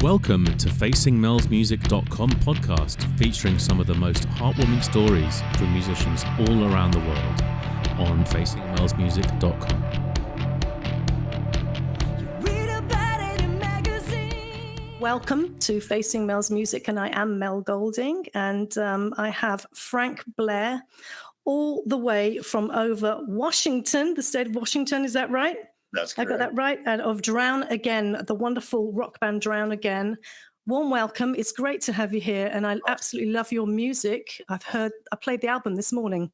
Welcome to FacingMelsMusic.com podcast, featuring some of the most heartwarming stories from musicians all around the world on FacingMelsMusic.com. Welcome to Facing Mel's Music, and I am Mel Golding, and I have Frank Blair, all the way from over Washington, the state of Washington. Is that right? That's correct. I got that right. And of Drown Again, the wonderful rock band Drown Again. Warm welcome. It's great to have you here, and I absolutely love your music. I played the album this morning.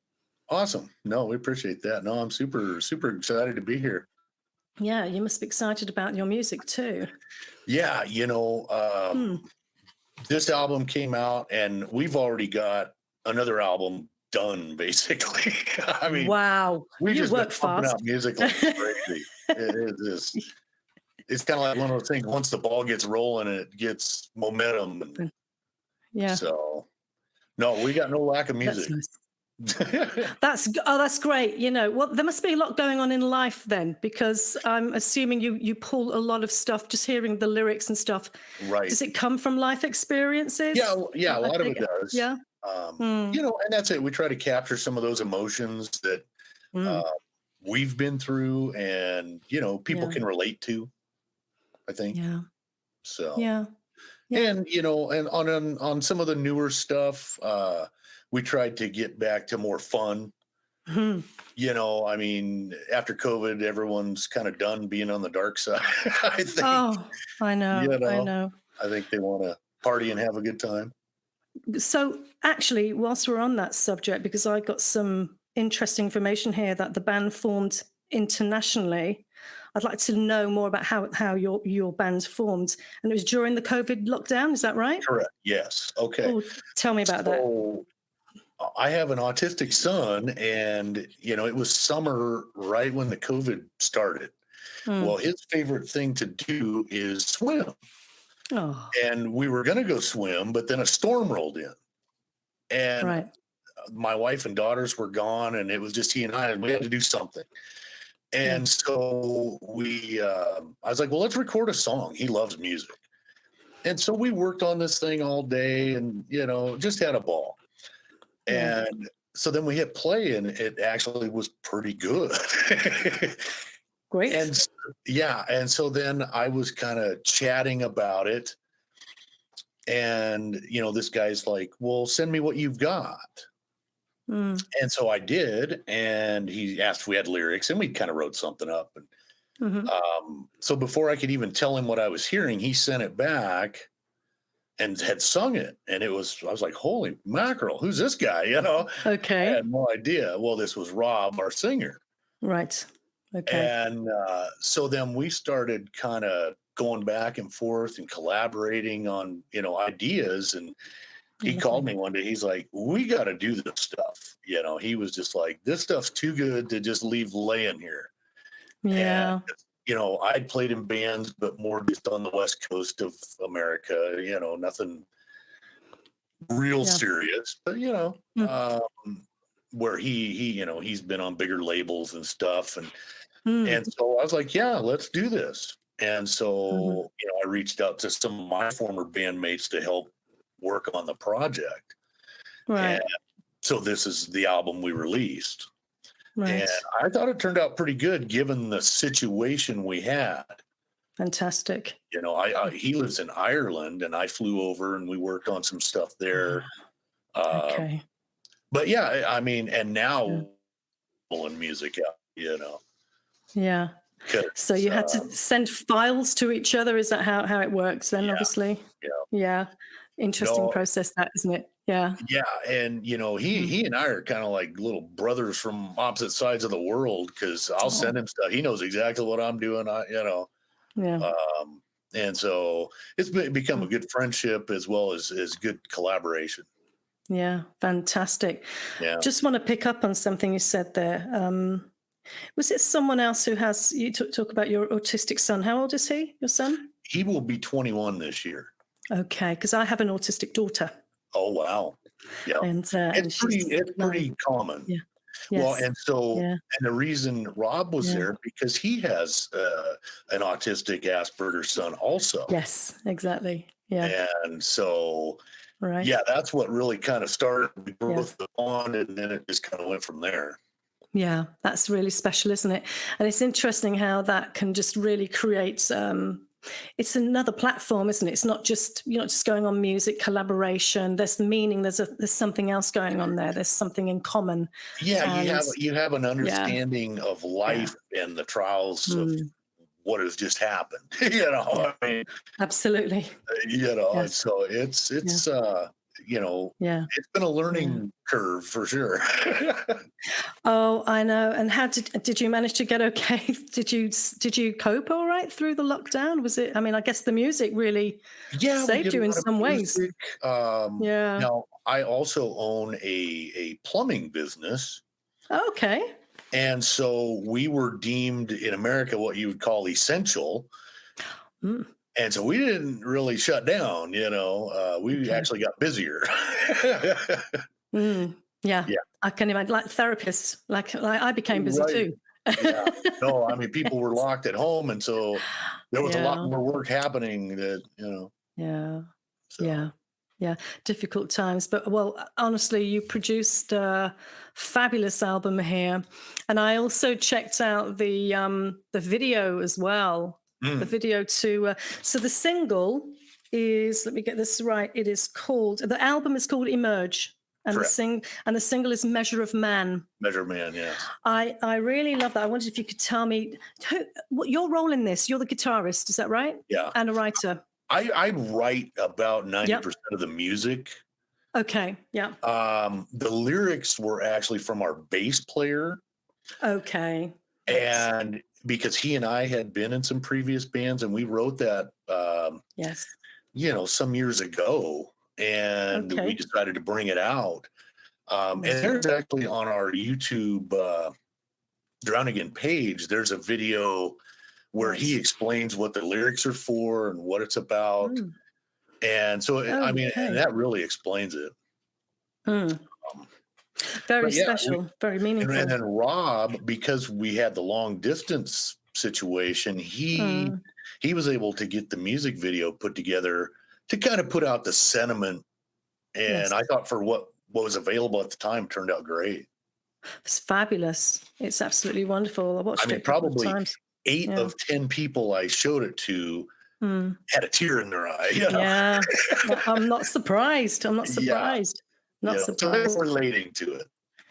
Awesome. No, we appreciate that. No, I'm super excited to be here. Yeah, you must be excited about your music too. Yeah, this album came out, and we've already got another album done, basically. I mean, wow, we just work been pumping fast. out music like crazy. It's kind of like one of those things. Once the ball gets rolling, it gets momentum. Yeah. So, no, we got no lack of music. That's nice. That's great. Well, there must be a lot going on in life then, because I'm assuming you pull a lot of stuff, just hearing the lyrics and stuff. Right. Does it come from life experiences? Yeah, a lot of it does. Yeah. And that's it. We try to capture some of those emotions that we've been through, and people can relate to, I think. Yeah. So yeah. And and on some of the newer stuff, we tried to get back to more fun. Mm-hmm. I mean, after COVID, everyone's kind of done being on the dark side. I think. Oh, I know. I know. I think they want to party and have a good time. So actually, whilst we're on that subject, because I got some interesting information here that the band formed internationally, I'd like to know more about how your band formed. And it was during the COVID lockdown, is that right? Correct. Yes. Okay. Oh, tell me about that. I have an autistic son, and it was summer right when the COVID started. Well, his favorite thing to do is swim. Oh. And we were going to go swim, but then a storm rolled in, and my wife and daughters were gone, and it was just he and I, and we had to do something. And so I was like, well, let's record a song. He loves music. And so we worked on this thing all day, and, just had a ball. And so then we hit play, and it actually was pretty good. Great. And so then I was kind of chatting about it, and this guy's like, well, send me what you've got. And so I did, and he asked if we had lyrics, and we kind of wrote something up. And so before I could even tell him what I was hearing, he sent it back and had sung it. And I was like, holy mackerel, who's this guy? Okay. I had no idea. Well, this was Rob, our singer. Right. Okay. And so then we started kind of going back and forth and collaborating on, ideas. And he called me one day. He's like, we got to do this stuff. He was just like, this stuff's too good to just leave laying here. Yeah. And, I'd played in bands, but more just on the West Coast of America, nothing real serious, but, where he's been on bigger labels and stuff. And so I was like, yeah, let's do this. And so, I reached out to some of my former bandmates to help work on the project. Right. And so this is the album we released. Right. And I thought it turned out pretty good given the situation we had. Fantastic. He lives in Ireland, and I flew over, and we worked on some stuff there. Okay. But yeah, I mean, and now pulling music out, Yeah. So you had to send files to each other. Is that how it works then? Yeah, obviously. Yeah. Interesting process, that, isn't it? Yeah. Yeah. And, he and I are kind of like little brothers from opposite sides of the world, because I'll send him stuff. He knows exactly what I'm doing. Yeah. And so it's become a good friendship as well as good collaboration. Yeah. Fantastic. Yeah. Just want to pick up on something you said there. Was it someone else who you talk about your autistic son? How old is he, your son? He will be 21 this year. Okay. Because I have an autistic daughter. Oh, wow. Yeah. And it's pretty common. Yeah. Well, Yes. and so, Yeah. and the reason Rob was Yeah. there because he has an autistic Asperger's son also. Yes, exactly. Yeah. And so, Right. yeah, that's what really kind of started the Yeah. growth of the bond, and then it just kind of went from there. Yeah, that's really special, isn't it? And it's interesting how that can just really create it's another platform, isn't it? It's not just you're not just going on music collaboration. There's the meaning. There's something else going on there. There's something in common. Yeah, And you have an yeah, understanding of yeah. life and the trials of Mm, what has just happened. You know, I mean, absolutely. you know, and Yes. so Yeah. it's you know, Yeah. it's been a Yeah. learning curve for sure. Oh, I know. And how did you manage to get okay? Did you cope all right through the lockdown? Was it? I mean, I guess the music really Yeah, we saved did a you in lot of some ways. music. Yeah. Now I also own a plumbing business. Okay. And so we were deemed in America what you would call essential. Mm, And so we didn't really shut down, you know, we okay. actually got busier. Mm, yeah, Yeah, I can imagine. Like therapists, like I became busy right. too. Yeah. No, I mean, people were locked at home. And so there was a lot Yeah, more work happening that, you know, yeah, so yeah, yeah. Difficult times, but well, honestly, you produced a fabulous album here, and I also checked out the video as well. The mm, video to so the single is, let me get this right. It is called, the album is called Emerge, and correct. the single is Measure of Man. Measure Man, yes. I really love that. I wondered if you could tell me what your role in this. You're the guitarist, is that right? Yeah. And a writer. I write about Yep. 90% of the music. Okay. Yeah. The lyrics were actually from our bass player. Okay. Right. And because he and I had been in some previous bands, and we wrote that, Yes. you know, some years ago, and we Okay. decided to bring it out. And Amazing. there's actually on our YouTube Drown Again page, there's a video where he Nice. explains what the lyrics are for and what it's about. Mm, And so, I mean, and okay. that really explains it. Mm, Um, very but yeah, special. Very and meaningful. then Rob, because we had the long distance situation, Mm, he was able to get the music video put together to kind of put out the sentiment. yes. And I thought for what was available at the time turned out great. It's fabulous. It's absolutely wonderful. I I watched mean, it a couple of probably times. 8 Yeah. of 10 people I showed it to Mm, had a tear in their eye, you know? yeah. I'm not surprised. I'm not Yeah, surprised. Not you know, so they surprised. were relating to it.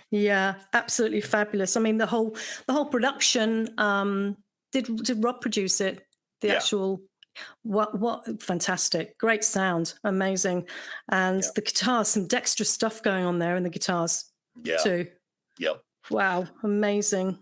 Yeah, absolutely fabulous. I mean, the whole production. Did Rob produce it? The Yeah, actual what fantastic, great sound, amazing, and yeah, the guitars, some dexterous stuff going on there in the guitars yeah, too. yep. Wow, amazing.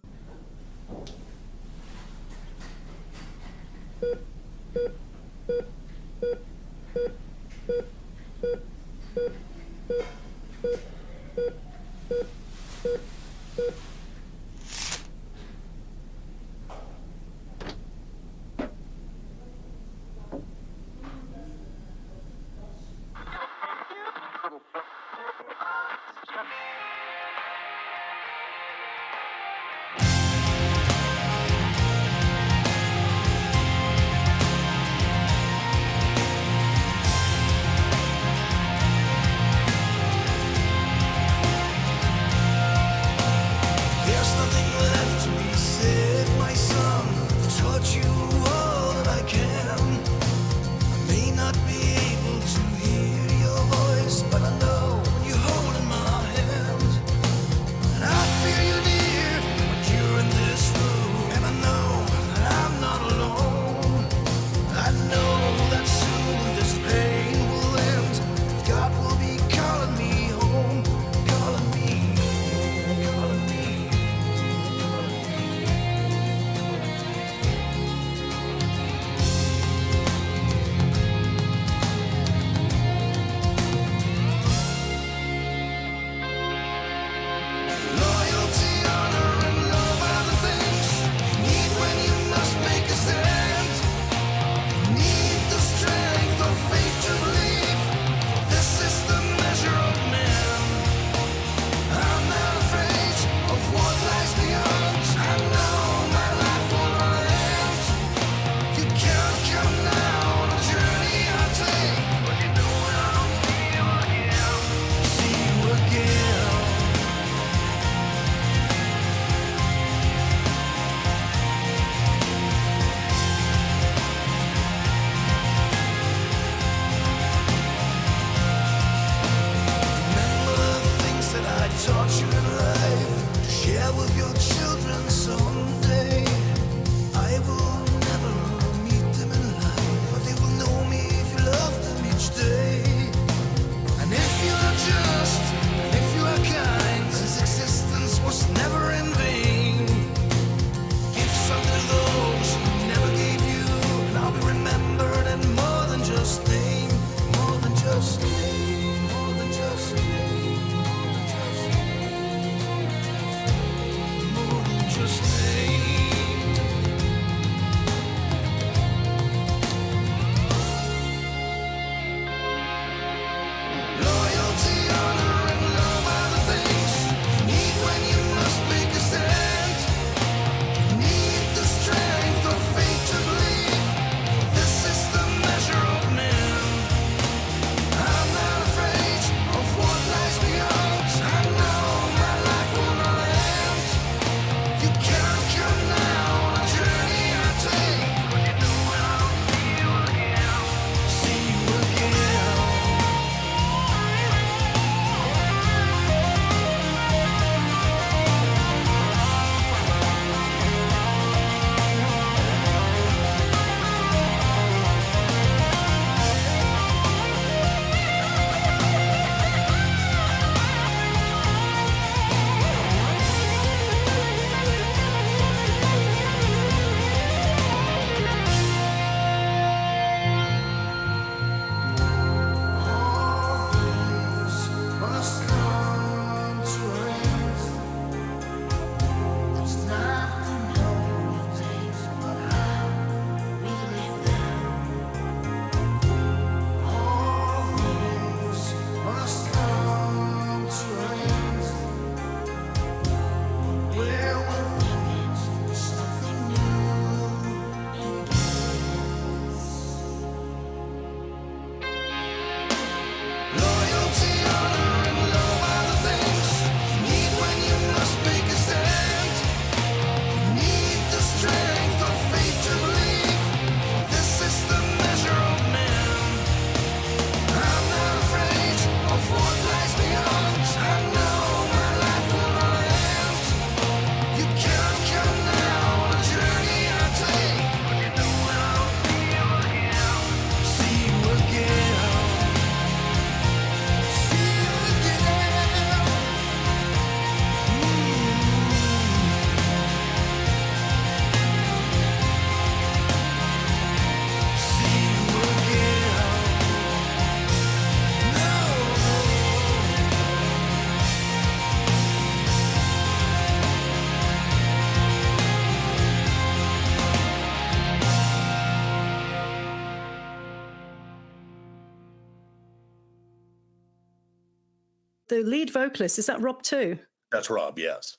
the lead vocalist, is that Rob too? That's Rob, yes.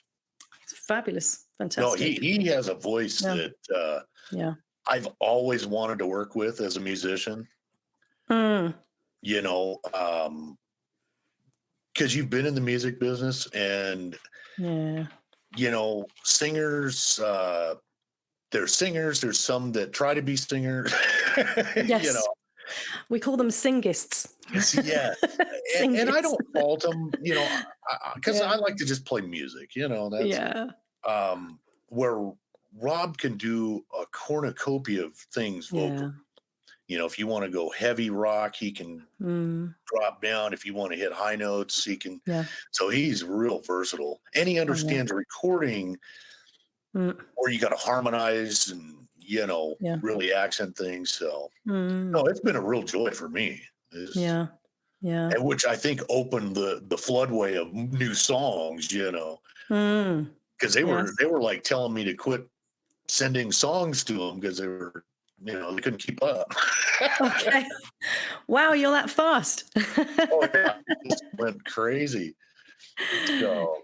Fabulous. No, Fantastic. he has a voice Yeah. that Yeah. I've always wanted to work with as a musician. Mm. You know, because you've been in the music business, and Yeah. you know, singers. There's singers. There's some that try to be singers. You Yes. know, We call them singists. yeah. And I Singists. don't fault them. You know, because Yeah. I like to just play music. You know, that's Yeah. where Rob can do a cornucopia of things vocally. Yeah. You know, if you want to go heavy rock, he can Mm. drop down. If you want to hit high notes, he can. Yeah. So he's real versatile, and he Oh, yeah. understands recording Mm. where you got to harmonize and Yeah. really accent things. So Mm. no, it's been a real joy for me. Yeah. Yeah. And which I think opened the floodway of new songs. Mm. Because they Yes. were like telling me to quit sending songs to them because they were they couldn't keep up. Okay. Wow, you're that fast. Oh yeah, it just went crazy. So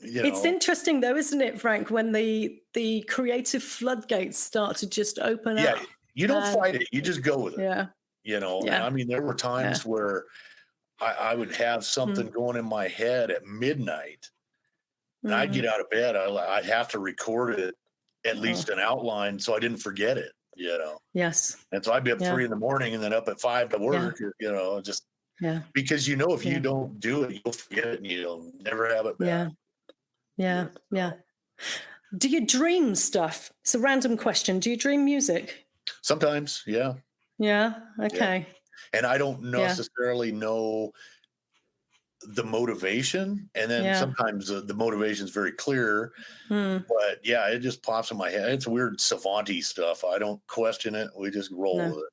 It's interesting though, isn't it, Frank, when the creative floodgates start to just open yeah, up. you don't And fight it, you just go with it. yeah. And Yeah. I mean, there were times where I would have something going in my head at midnight, and I'd get Mm. out of bed. I'd have to record it, at least an outline, so I didn't forget it. Yes. And so I'd be up Yeah. 3 in the morning and then up at 5 to work. Just Yeah. because if Yeah. you don't do it, you'll forget it and you'll never have it back. Yeah. Yeah. Yeah. Do you dream stuff? It's a random question. Do you dream music? Sometimes, yeah. Yeah. Okay. And I don't Yeah. necessarily know the motivation, and then Yeah. sometimes the motivation is very clear, Mm. but yeah, it just pops in my head. It's weird savant-y stuff. I don't question it. We just roll No. with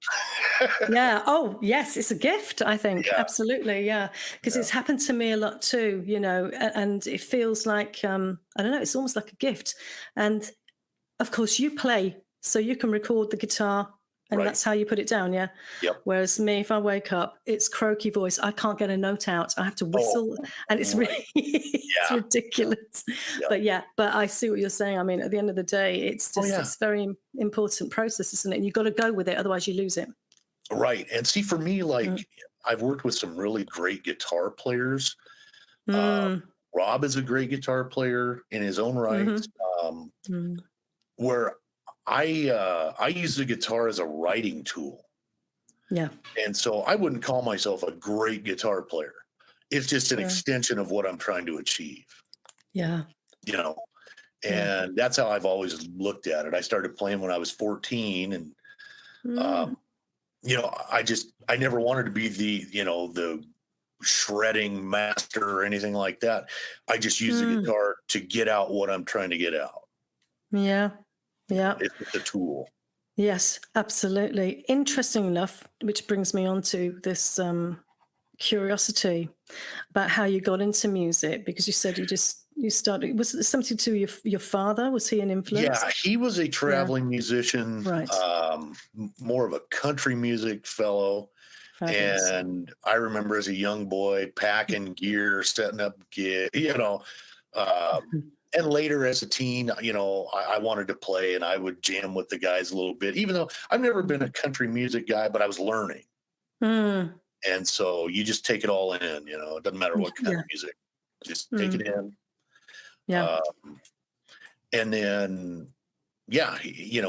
it. Yeah. Oh, yes. It's a gift, I think. Yeah. Absolutely. Yeah. Because Yeah. it's happened to me a lot too, and it feels like, I don't know, it's almost like a gift. And of course, you play, so you can record the guitar and Right. that's how you put it down. Yeah. Yep. Whereas me, if I wake up, it's croaky voice. I can't get a note out. I have to whistle, and it's right. really, it's Yeah. ridiculous. Yeah. But I see what you're saying. I mean, at the end of the day, it's just yeah. it's a very important process, isn't it? And you've got to go with it, otherwise you lose it. Right. And see, for me, like I've worked with some really great guitar players. Mm. Rob is a great guitar player in his own right. Mm. Where I use the guitar as a writing tool. Yeah. And so I wouldn't call myself a great guitar player. It's just an extension of what I'm trying to achieve. Yeah. And that's how I've always looked at it. I started playing when I was 14, and I never wanted to be the shredding master or anything like that. I just use the guitar to get out what I'm trying to get out. Yeah. Yeah. It's just a tool. Yes, absolutely. Interesting enough, which brings me on to this curiosity about how you got into music, because you said you started. Was it something to your father? Was he an influence? Yeah, he was a traveling musician, Right. More of a country music fellow. Fabulous. And I remember as a young boy packing gear, setting up gear, and later as a teen, I wanted to play, and I would jam with the guys a little bit, even though I've never been a country music guy, but I was learning. Mm. And so you just take it all in, it doesn't matter what kind of music, just take it in. Yeah. And then,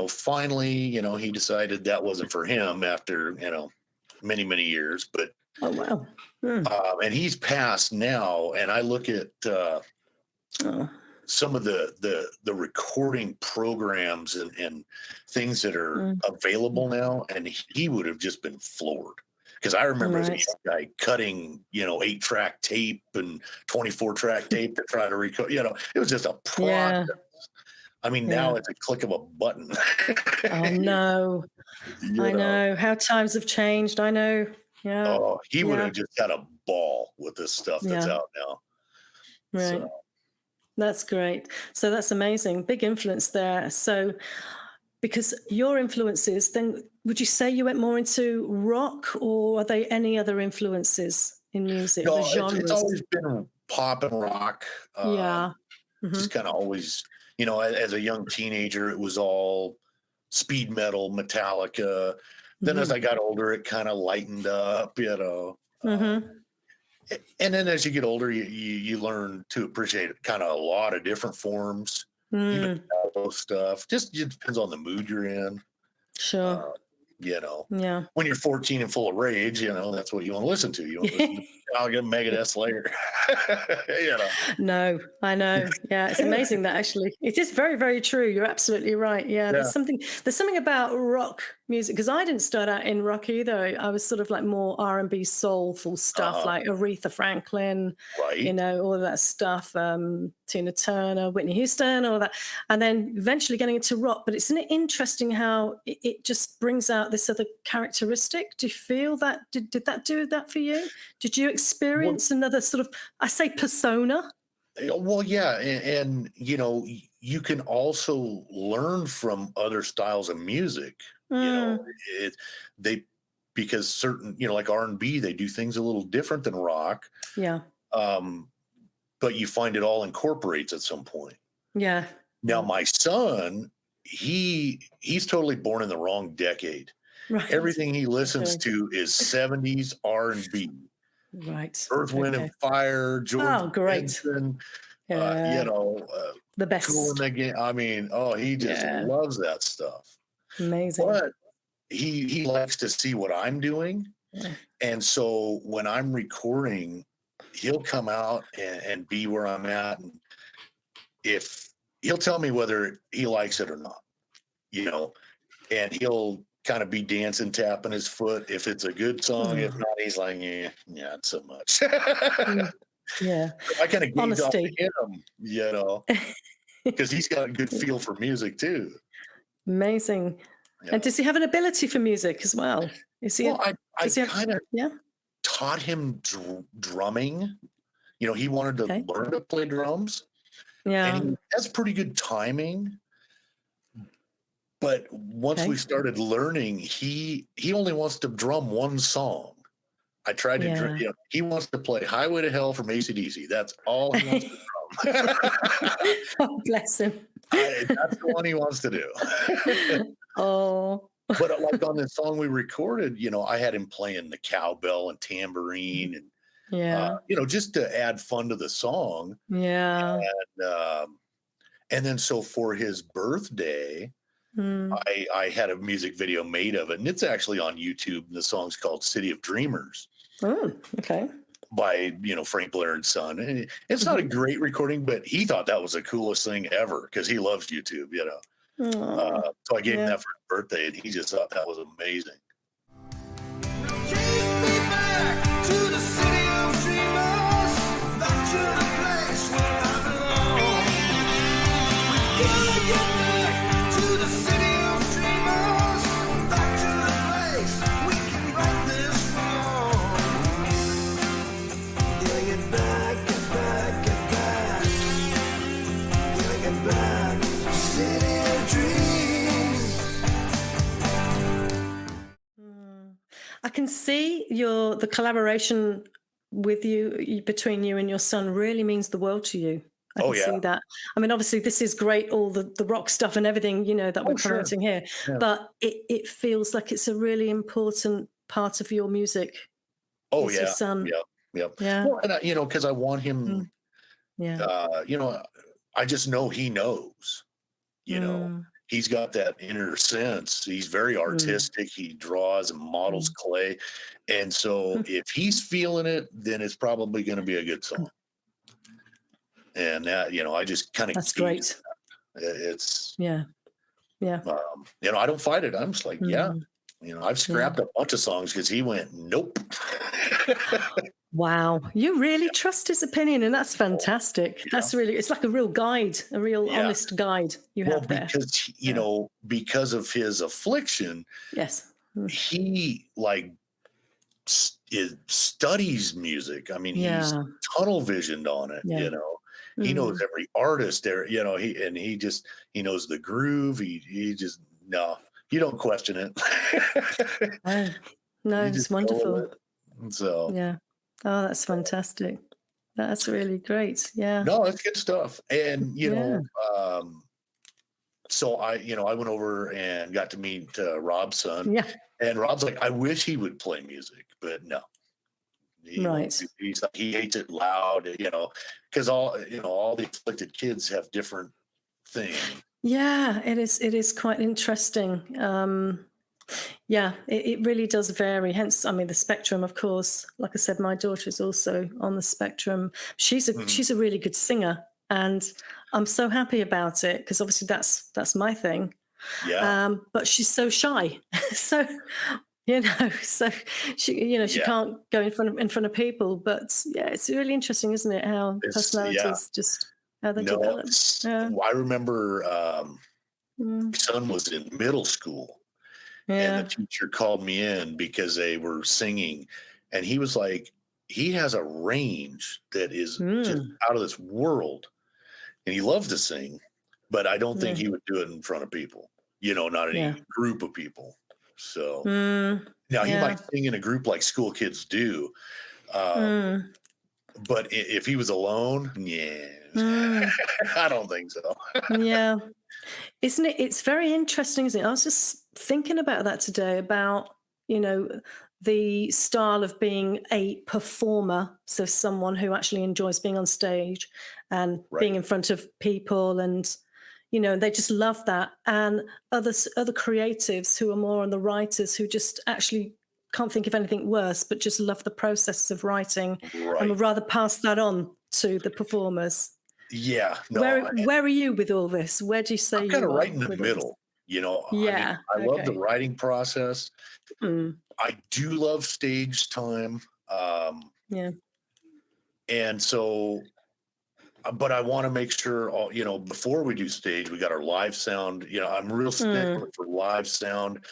finally, he decided that wasn't for him after, many, many years, but, Oh wow. and he's passed now. And I look at, some of the recording programs and things that are available now, and he would have just been floored, because I remember as a young guy cutting 8-track tape and 24-track tape to try to record. It was just a process. I mean, now it's a click of a button. Oh no. I know how times have changed. I know. Yeah. Oh, he would have just had a ball with this stuff that's out now. Right. So. That's great. So that's amazing. Big influence there. So because your influences, then would you say you went more into rock, or are there any other influences in music, No, the it's genres? always been pop and rock. Yeah. Hmm. Just kind of always, as a young teenager, it was all speed metal, Metallica. Then as Hmm. I got older, it kind of lightened up. Hmm. And then as you get older, you learn to appreciate kind of a lot of different forms, even mellow stuff. Just it depends on the mood you're in. Sure. Uh, Yeah. when you're 14 and full of rage, that's what you want to listen to. You want to listen to Metallica, Megadeth, Slayer. No, I know. Yeah, it's amazing that actually it is very, very true. You're absolutely right. Yeah, Yeah. there's something about rock music because I didn't start out in rock either. I was sort of like more R&B soulful stuff like Aretha Franklin, Right. all of that stuff, Tina Turner, Whitney Houston, all of that. And then eventually getting into rock. But it's interesting how it just brings out this other characteristic. Do you feel that? Did that do that for you? Did you experience another sort of, I say, persona? Well, yeah, and you can also learn from other styles of music. Mm, It, they because certain like R&B, they do things a little different than rock, yeah, but you find it all incorporates at some point. yeah. Now, my son, he's totally born in the wrong decade. Right. Everything he listens Okay. to is 70s R&B. Right. Earth, Wind, Okay. and Fire, George Oh, great. Benson, Yeah. The best. Cool in the Game. I mean, he just Yeah. loves that stuff. Amazing. But he likes to see what I'm doing. Yeah. And so when I'm recording, he'll come out and be where I'm at. And if he'll tell me whether he likes it or not, and he'll kind of be dancing, tapping his foot if it's a good song. If not, he's like, yeah, not so much. Yeah. I kind of gauge off Honesty. him, because he's got a good feel for music too. Amazing. Yeah. And does he have an ability for music as well? Is he? Well, I kind of Yeah. taught him drumming. He wanted to Okay. learn to play drums, Yeah. and he has pretty good timing. But once Okay. we started learning, he only wants to drum one song. I tried to drum. He wants to play "Highway to Hell" from AC/DC. That's all he wants to drum. Oh, bless him. That's the one he wants to do. Oh. But like on the song we recorded, I had him playing the cowbell and tambourine, and Yeah. just to add fun to the song. Yeah. And then so for his birthday, I had a music video made of it, and it's actually on YouTube. The song's called "City of Dreamers." Oh, okay. By Frank Blair and Son. And it's not a great recording, but he thought that was the coolest thing ever because he loves YouTube. So I gave him that for his birthday, and he just thought that was amazing. Take me back to the city of dreamers, back to the place where I belong. We gotta get back to the city of dreamers, back to the place we can right this wrong. Gotta get back, get back, get back. Gotta get back, city of dreams. I can see the collaboration with you between you and your son really means the world to you. I can see that. I mean, obviously, this is great, all the rock stuff and everything, that we're promoting here. Yeah. But it feels like it's a really important part of your music. Oh, is yeah. Your son. Yep. Yeah. Well, and because I want him, Yeah. I just know he knows, he's got that inner sense. He's very artistic. He draws and models clay. And so if he's feeling it, then it's probably going to be a good song. And that, I just kind of, That's great. It's, Yeah. I don't fight it. I'm just like, I've scrapped a bunch of songs because he went, nope. Wow. You really trust his opinion, and that's fantastic. That's really, it's like a real guide, a real honest guide you have there. Because, because of his affliction, Yes. he studies music. I mean, he's tunnel visioned on it, he knows every artist there, he knows the groove. He just, no, you don't question it. No, it's wonderful. So, Yeah. Oh, that's fantastic. That's really great. Yeah. No, it's good stuff. And Yeah. so I went over and got to meet Rob's son, Yeah. and Rob's like, I wish he would play music, but no, he won't. Right. He's like, he hates it loud, because all the afflicted kids have different things. Yeah, it is. It is quite interesting. Yeah, it really does vary. Hence, I mean, the spectrum, of course. Like I said, my daughter is also on the spectrum. She's a Mhm. she's a really good singer, and I'm so happy about it because obviously that's my thing. Yeah, But she's so shy, so so she yeah. can't go in front of people. But yeah, it's really interesting, isn't it? How Yeah. personalities just how they No, develop. Yeah. I remember Mm, my son was in middle school, and the yeah. teacher called me in because they were singing, and he was like, he has a range that is just Mm, out of this world, and he loves to sing, but I don't think yeah. he would do it in front of people, not Yeah. any group of people. So Mm, now he yeah. might sing in a group like school kids do, um, Mm, but if he was alone, yeah, mm, I don't think so. yeah. Isn't it? It's very interesting, isn't it? I was just thinking about that today about, you know, the style of being a performer. So someone who actually enjoys being on stage and being Right. in front of people and, they just love that. And other creatives who are more on the writers who just actually can't think of anything worse, but just love the process of writing and would Right. rather pass that on to the performers. Yeah. No, Where are you with all this? Where do you say I'm kind of you right are in the with all this? middle. I mean, Yeah, I love the okay. writing process. Mm, I do love stage time. Um, yeah. and so, but I want to make sure, before we do stage, we got our live sound. I'm real Mm, stickler for live sound.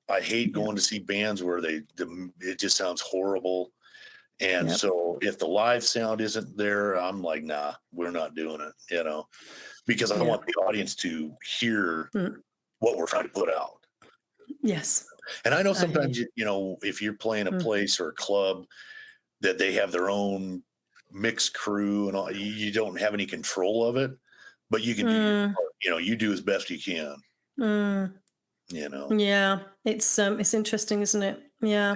I hate yeah, going to see bands where it just sounds horrible. And yep, so if the live sound isn't there, I'm like, nah, we're not doing it, because I yeah. want the audience to hear Mm, what we're trying to put out. yes, And I know I hear sometimes, you. if you're playing a Mm, place or a club that they have their own mixed crew and all, you don't have any control of it, but you can do your mm, part. You do as best you can, mm, you know. yeah, it's interesting, isn't it? Yeah.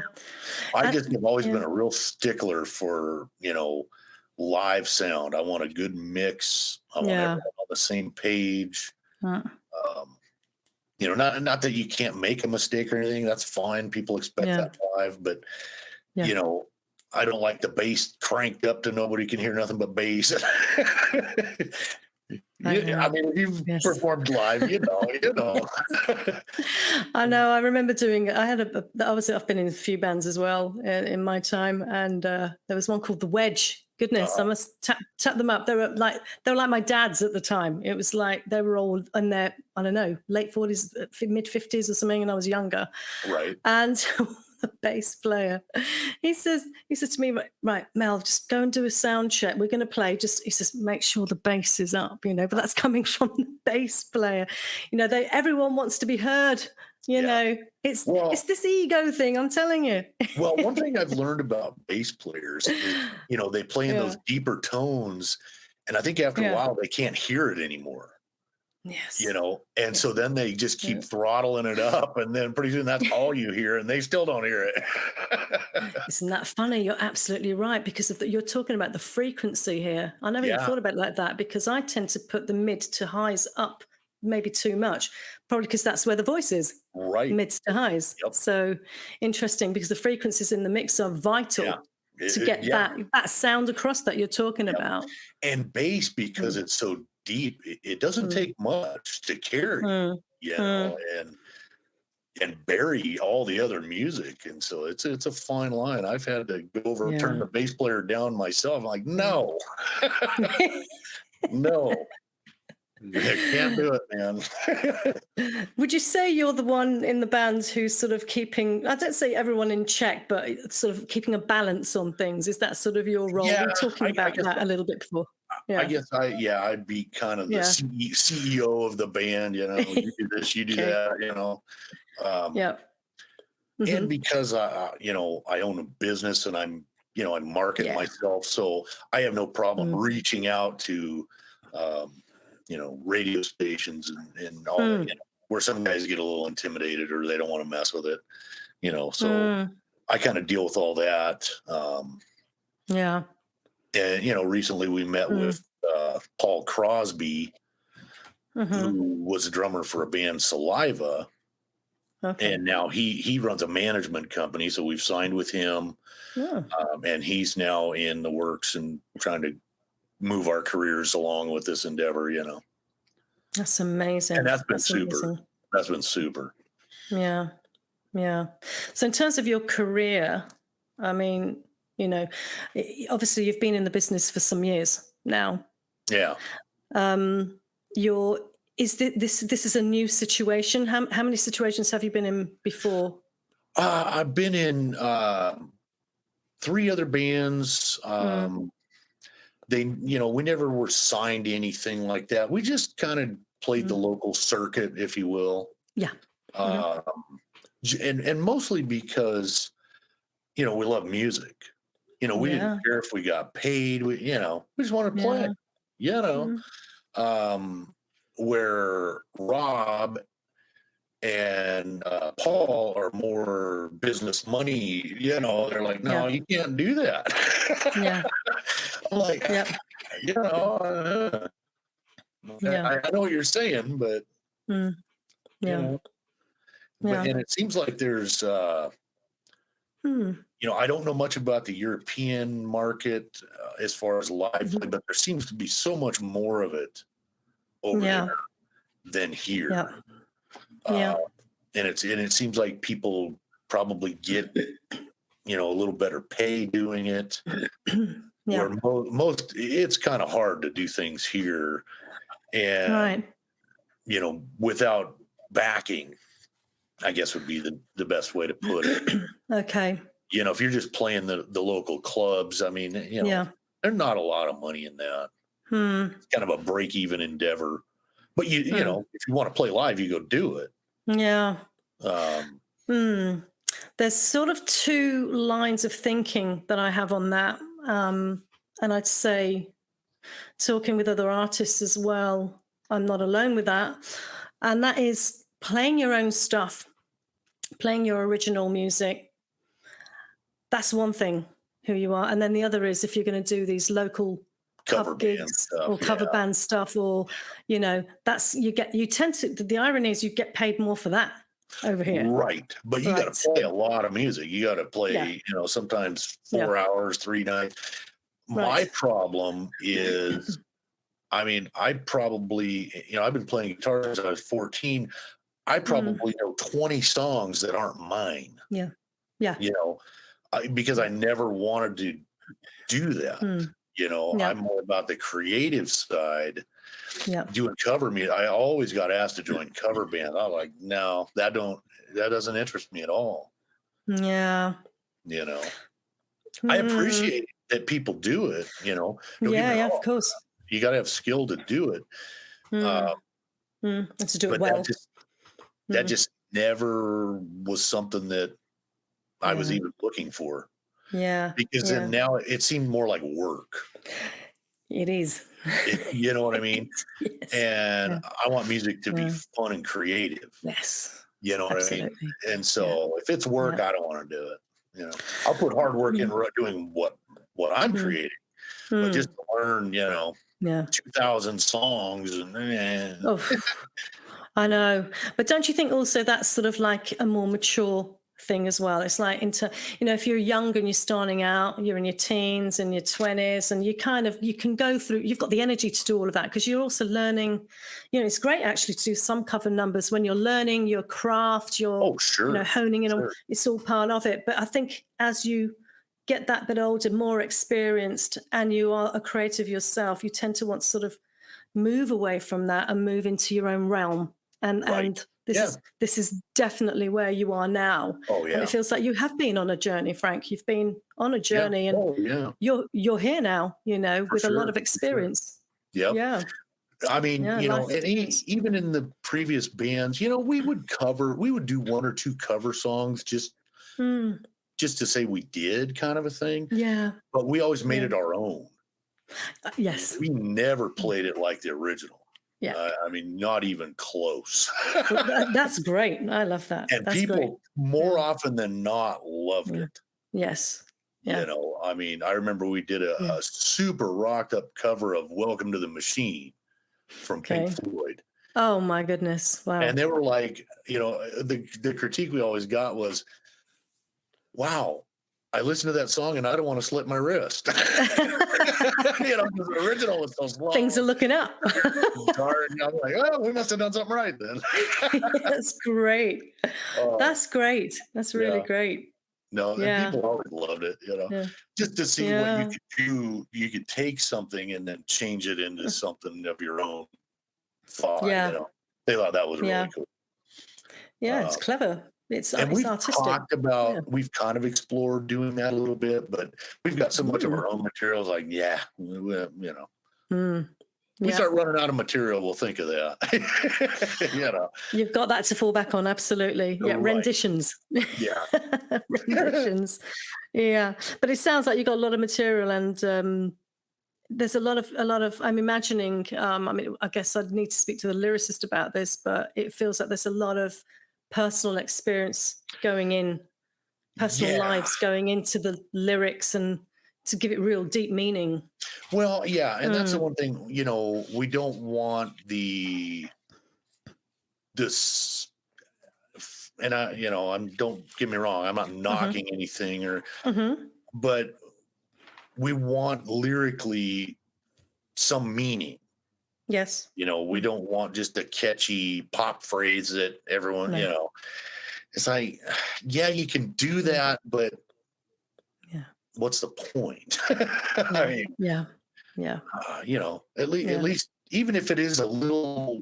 I And just have always yeah, been a real stickler for, live sound. I want a good mix. I want yeah, everyone on the same page. mm, Um, not that you can't make a mistake or anything. That's fine. People expect yeah, that live, but yeah. you know, I don't like the bass cranked up to nobody can hear nothing but bass. I I know. mean, if you've Yes. performed live, you know. I know. I remember doing. I've been in a few bands as well in my time, and there was one called the Wedge. Goodness, I Uh, must tap them up. They were like my dads at the time. It was like they were all in their, I don't know, late 40s, mid 50s or something, and I was younger. right. And the bass player, he says to me, right, Mel, just go and do a sound check. We're going to play. He says, make sure the bass is up, but that's coming from the bass player. Everyone wants to be heard. Yeah. It's Well, this ego thing. I'm telling you. one thing I've learned about bass players is, they play in Yeah, those deeper tones, and I think after a yeah, while they can't hear it anymore. yes, And yeah, so then they just yeah. keep throttling it up, and then pretty soon that's all you hear, and they still don't hear it. Isn't that funny? You're absolutely right because you're talking about the frequency here. I never even Yeah, thought about it like that because I tend to put the mid to highs up maybe too much, probably because that's where the voice is, right. mids to highs. Yep. So interesting because the frequencies in the mix are Yeah. vital to get Yeah. that sound across that you're talking Yep. about. And bass, because Mm, it's so deep, it doesn't mm, take much to carry, mm, mm, and bury all the other music. And so it's a fine line. I've had to go over and turn yeah. the bass player down myself. I'm like, Mm. no, no, I can't do it, man. Would you say you're the one in the band who's sort of keeping, I don't say everyone in check, but sort of keeping a balance on things? Is that sort of your role? We Yeah, were talking I about guess that a little bit before. I Yeah. guess I'd be kind of the Yeah. CEO of the band, you do this, you do Okay. that. Um, Yeah. and Hmm. because I own a business and I'm, I market myself. So I have no problem reaching out to, radio stations and all that, where some guys get a little intimidated or they don't want to mess with it, so I kind of deal with all that. Yeah. And, recently we met with Paul Crosby, who was a drummer for a band Saliva. Okay. And now he runs a management company. So we've signed with him. Yeah. And he's now in the works and trying to move our careers along with this endeavor, That's amazing. And that's been super. Amazing. That's been super. Yeah. Yeah. So in terms of your career, I mean, obviously you've been in the business for some years now. Yeah. This is a new situation. How many situations have you been in before? I've been in 3 other bands. We never were signed to anything like that. We just kind of played the local circuit, if you will. Yeah. And mostly because, we love music. We didn't care if we got paid. We just want to play. Where Rob and Paul are more business money, they're like, no, you can't do that. Yeah. I'm like, I know what you're saying, but and it seems like there's I don't know much about the European market as far as live play, but there seems to be so much more of it over there than here. And it seems like people probably get a little better pay doing it. Where most it's kind of hard to do things here, and without backing, I guess would be the best way to put it. Okay. If you're just playing the local clubs, I mean, there's not a lot of money in that. It's kind of a break-even endeavor. But if you want to play live, you go do it. Yeah. There's sort of 2 lines of thinking that I have on that. And I'd say, talking with other artists as well, I'm not alone with that. And that is playing your own stuff, playing your original music. That's one thing, who you are. And then the other is if you're going to do these local cover gigs stuff, or cover band stuff, or the irony is you get paid more for that over here. Right. But you got to play a lot of music. You got to play, sometimes 4 hours, 3 nights. My problem is, I probably, I've been playing guitar since I was 14. I probably know 20 songs that aren't mine. Yeah. Yeah. Because I never wanted to do that. I'm more about the creative side. Doing cover music. I always got asked to join cover band. I'm like, no, that doesn't interest me at all. Yeah. I appreciate that people do it, Don't get me wrong. Of course. You got to have skill to do it. And to do it well. That just never was something that I was even looking for. Yeah. Because then now it seemed more like work. It is. You know what I mean? Yes. And I want music to be fun and creative. Yes. You know what I mean? And so if it's work, I don't want to do it. I'll put hard work in doing what I'm creating. But just to learn, 2,000 songs and I know. But don't you think also that's sort of like a more mature thing as well? It's like if you're young and you're starting out, you're in your teens and your 20s, and you can go through, you've got the energy to do all of that because you're also learning, it's great actually to do some cover numbers when you're learning your craft, you're honing in on, it's all part of it. But I think as you get that bit older, more experienced, and you are a creative yourself, you tend to want to sort of move away from that and move into your own realm. And this is definitely where you are now. Oh, yeah. And it feels like you have been on a journey, Frank. You've been on a journey, and you're here now, with a lot of experience. Yep. Yeah. I mean, and even in the previous bands, we would do 1 or 2 cover songs just just to say we did kind of a thing. Yeah. But we always made it our own. Yes. We never played it like the original. Yeah. I mean, not even close. That's great. I love that. And That's people great. more often than not loved it. Yes. Yeah. You know, I mean, I remember we did a super rocked up cover of Welcome to the Machine from Pink Floyd. Oh my goodness. Wow. And they were like, you know, the critique we always got was, wow, I listened to that song and I don't want to slit my wrist. You know, because the original was so slow. Things are looking up. And I'm like, oh, we must have done something right then. That's great. That's great. That's really great. No, and people always loved it, you know. Just to see what you could do. You could take something and then change it into something of your own thought. You know, they thought that was really cool. Yeah, it's clever. It's we've artistic. Talked about we've kind of explored doing that a little bit, but we've got so much of our own materials. Like, you know, we start running out of material, we'll think of that. You know, you've got that to fall back on. Absolutely, yeah. Right. Renditions. Yeah, renditions. Yeah, but it sounds like you've got a lot of material, and there's a lot of. I'm imagining. I mean, I guess I'd need to speak to the lyricist about this, but it feels like there's a lot of personal experience going in, personal lives going into the lyrics, and to give it real deep meaning. Well, yeah, and that's the one thing, you know, we don't want this, and don't get me wrong, I'm not knocking anything or, but we want lyrically some meaning. Yes. You know, we don't want just a catchy pop phrase that everyone, you know, it's like, yeah, you can do that, but what's the point? I mean, you know, at least, even if it is a little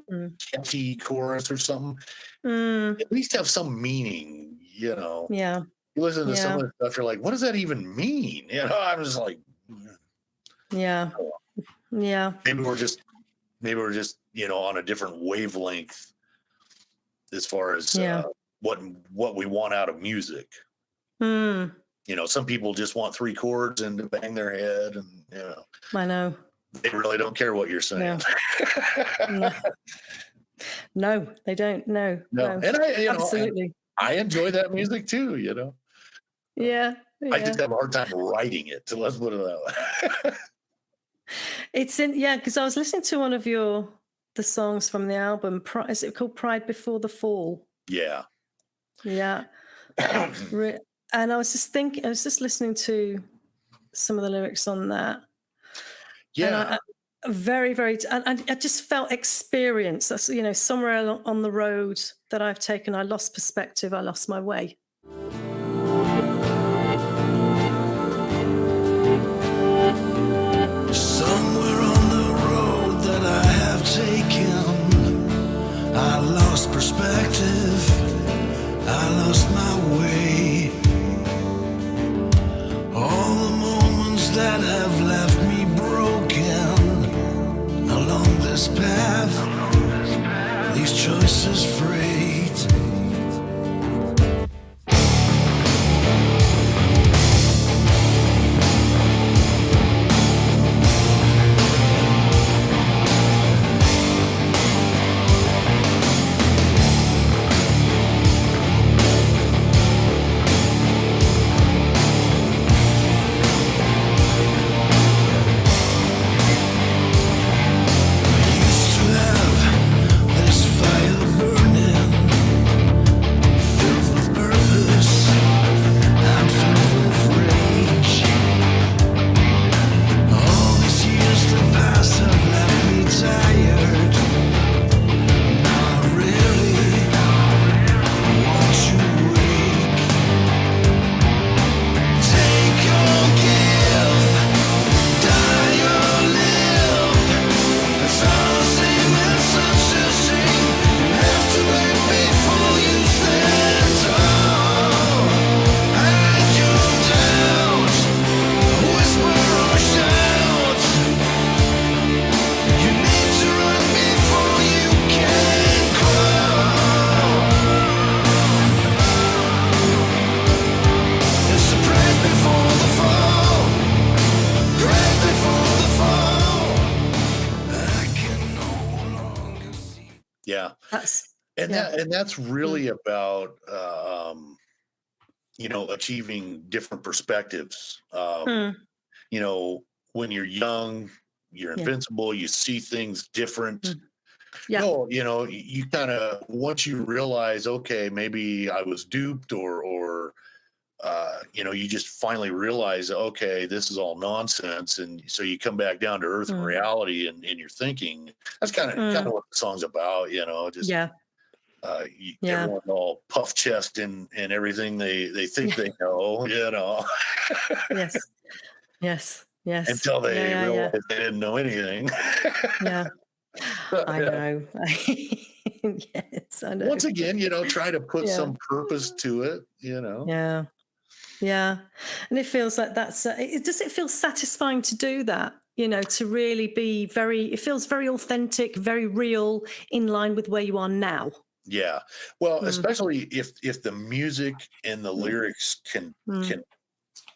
catchy chorus or something, at least have some meaning, you know. Yeah. You listen to some of the stuff, you're like, what does that even mean? You know, I'm just like, maybe we're just, you know, on a different wavelength as far as what we want out of music. You know, some people just want 3 chords and to bang their head, and you know, I know they really don't care what you're saying. No, they don't. No. And I, absolutely, I enjoy that music too. You know. Yeah. I just have a hard time writing it. So let's put it that way. It's in because I was listening to one of the songs from the album. Is it called Pride Before the Fall? Yeah. Yeah. And I was just listening to some of the lyrics on that. Yeah. And very, very, and I just felt experience. That's, you know, somewhere on the road that I've taken, I lost perspective. I lost my way. Somewhere on the road that I have taken, I lost perspective. I lost my way. All the moments that have left me broken along this path, these choices frayed. And that's really about achieving different perspectives. Mm. When you're young, you're Yeah. invincible, you see things different. Mm. Yeah. No, you kind of, once you realize, okay, maybe I was duped, or you just finally realize, okay, this is all nonsense. And so you come back down to earth and reality and in your thinking. That's kind of what the song's about, just Yeah. everyone all puff chest and everything they think they know, Yes. Yes. Yes. until they realize they didn't know anything. Yeah. I know. Yes, I know. Once again, try to put some purpose to it, Yeah. Yeah. And it feels like does it feel satisfying to do that? To really be it feels very authentic, very real, in line with where you are now. Yeah. Well, especially if the music and the lyrics can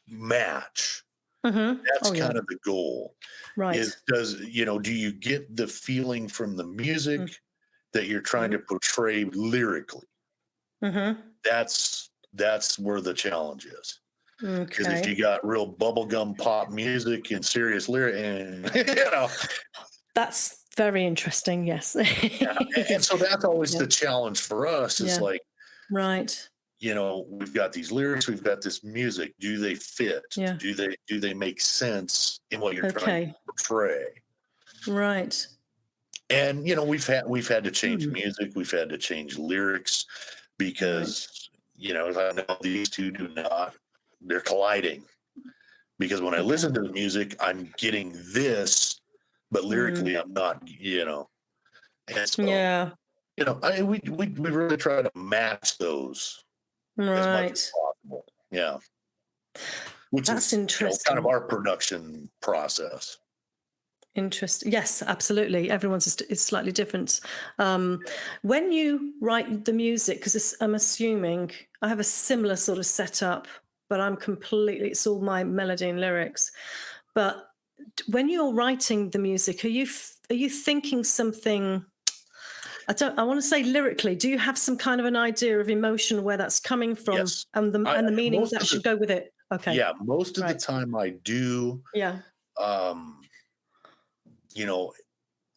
match. That's kind of the goal. Right. Do you get the feeling from the music that you're trying to portray lyrically? That's where the challenge is. Because if you got real bubblegum pop music and serious lyric, and that's very interesting. Yes. and so that's always the challenge for us. Is like, right. We've got these lyrics, we've got this music. Do they fit? Yeah. Do they make sense in what you're trying to portray? Right. And we've had to change music, we've had to change lyrics because I know these two do not. They're colliding, because when I listen to the music, I'm getting this, but lyrically I'm not. And so, we really try to match those. As much as possible. Yeah. Which That's is interesting. kind of our production process. Interesting. Yes, absolutely. Everyone's is slightly different. When you write the music, because I'm assuming I have a similar sort of setup, but it's all my melody and lyrics. But when you're writing the music, are you thinking something? I want to say lyrically, do you have some kind of an idea of emotion, where that's coming from? Yes. And the meaning that should go with it? Okay. Yeah, most of the time I do. Yeah. I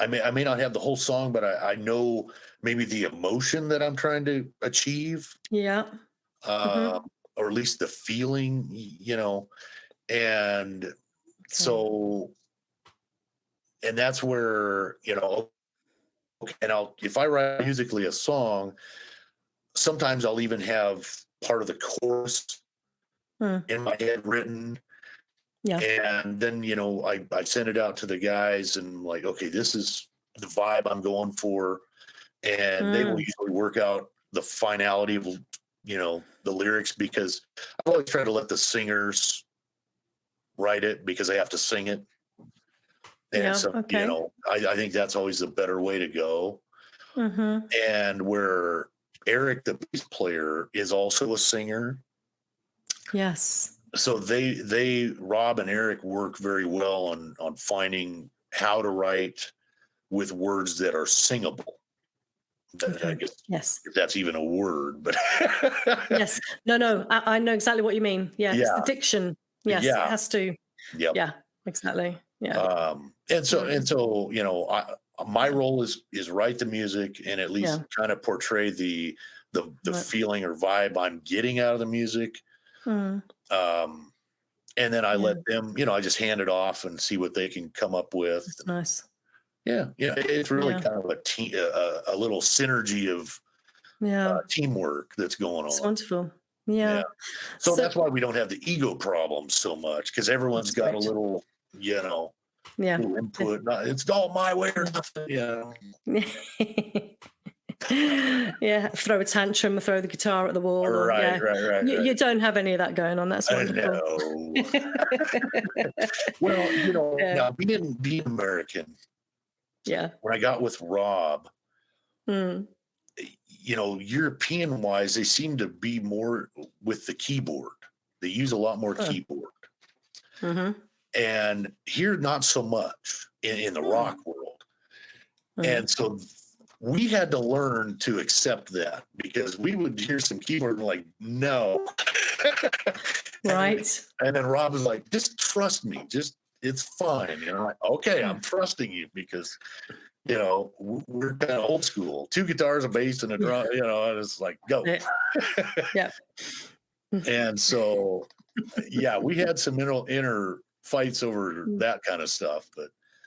may not have the whole song, but I know maybe the emotion that I'm trying to achieve. Yeah. Or at least the feeling, and so, and that's where, and if I write musically a song, sometimes I'll even have part of the chorus in my head written. Yeah. And then, I send it out to the guys and I'm like, okay, this is the vibe I'm going for. And they will usually work out the finality of, the lyrics, because I always try to let the singers write it, because they have to sing it. And I think that's always the better way to go. And where Eric, the bass player, is also a singer. Yes. So Rob and Eric work very well on finding how to write with words that are singable. I guess, yes. If that's even a word, but yes. No, I know exactly what you mean. Yeah. It's the diction. Yes. It has to. Yep. Yeah, exactly. Yeah. And so, my role is write the music and at least kind of portray the feeling or vibe I'm getting out of the music. And then I let them, I just hand it off and see what they can come up with. That's nice. Yeah. It's really kind of a little synergy of teamwork that's going on. It's wonderful. Yeah. So that's why we don't have the ego problems so much, because everyone's got a little, little input. It's all my way or nothing. Yeah. Throw a tantrum, throw the guitar at the wall. Right. You don't have any of that going on. That's wonderful. Well, now being American. Yeah. When I got with Rob, European wise, they seem to be more with the keyboard. They use a lot more keyboard. And here, not so much in the rock world. And so we had to learn to accept that, because we would hear some keyboard and like, no. Right. And then Rob was like, just trust me. Just, it's fine. You know, like, okay, I'm trusting you, because, you know, we're kind of old school. 2 guitars, a bass, and a drum, you know, and it's like, go. Yeah. And so, yeah, we had some inner fights over that kind of stuff.